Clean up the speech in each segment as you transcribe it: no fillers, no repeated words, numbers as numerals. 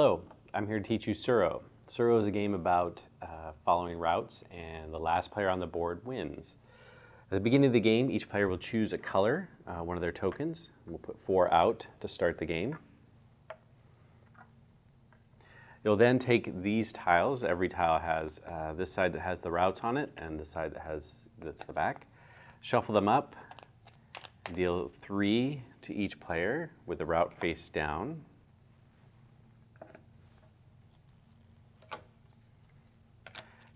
Hello, I'm here to teach you Tsuro. Tsuro is a game about following routes, and the last player on the board wins. At the beginning of the game, each player will choose a color, one of their tokens. We'll put 4 out to start the game. You'll then take these tiles. Every tile has this side that has the routes on it and this side that's the back. Shuffle them up, deal 3 to each player with the route face down.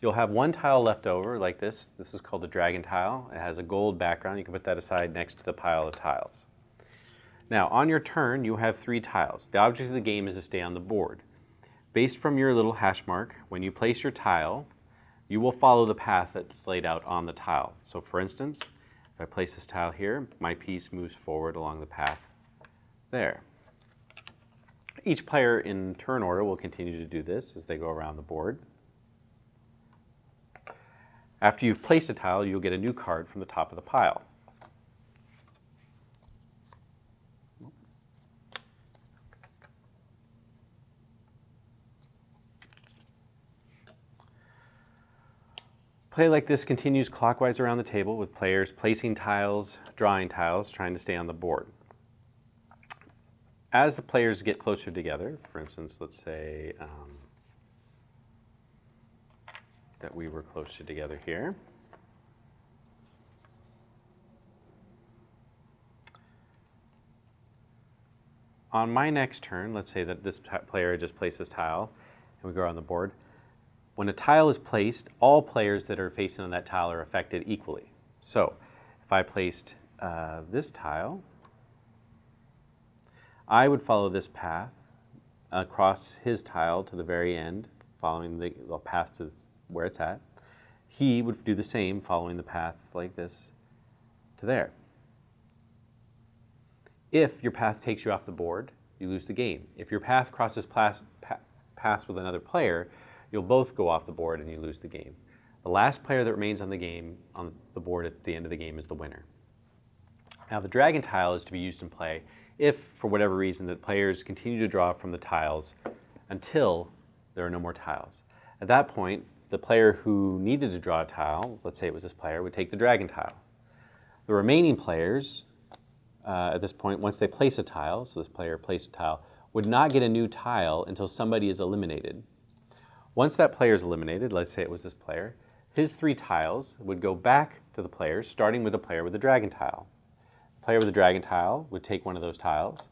You'll have 1 tile left over like this. This is called the dragon tile. It has a gold background. You can put that aside next to the pile of tiles. Now, on your turn, you have 3 tiles. The object of the game is to stay on the board. Based from your little hash mark, when you place your tile, you will follow the path that's laid out on the tile. So for instance, if I place this tile here, my piece moves forward along the path there. Each player in turn order will continue to do this as they go around the board. After you've placed a tile, you'll get a new card from the top of the pile. Play like this continues clockwise around the table with players placing tiles, drawing tiles, trying to stay on the board. As the players get closer together, for instance, let's say that we were closer together here. On my next turn, let's say that this player just placed this tile and we go on the board. When a tile is placed, all players that are facing on that tile are affected equally. So if I placed this tile, I would follow this path across his tile to the very end, following the path to where it's at. He would do the same, following the path like this to there. If your path takes you off the board, you lose the game. If your path crosses paths with another player, you'll both go off the board and you lose the game. The last player that remains on the board at the end of the game is the winner. Now the dragon tile is to be used in play if, for whatever reason, the players continue to draw from the tiles until there are no more tiles. At that point, the player who needed to draw a tile, let's say it was this player, would take the dragon tile. The remaining players, at this point, once they place a tile, so this player placed a tile, would not get a new tile until somebody is eliminated. Once that player is eliminated, let's say it was this player, his 3 tiles would go back to the players, starting with the player with the dragon tile. The player with the dragon tile would take one of those tiles.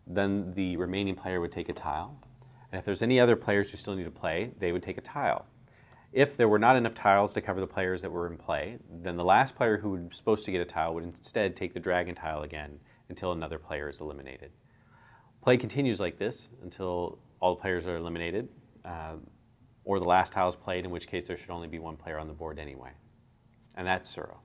Then the remaining player would take a tile. And if there's any other players who still need to play, they would take a tile. If there were not enough tiles to cover the players that were in play, then the last player who was supposed to get a tile would instead take the dragon tile again until another player is eliminated. Play continues like this until all the players are eliminated, or the last tile is played, in which case there should only be 1 player on the board anyway. And that's Tsuro.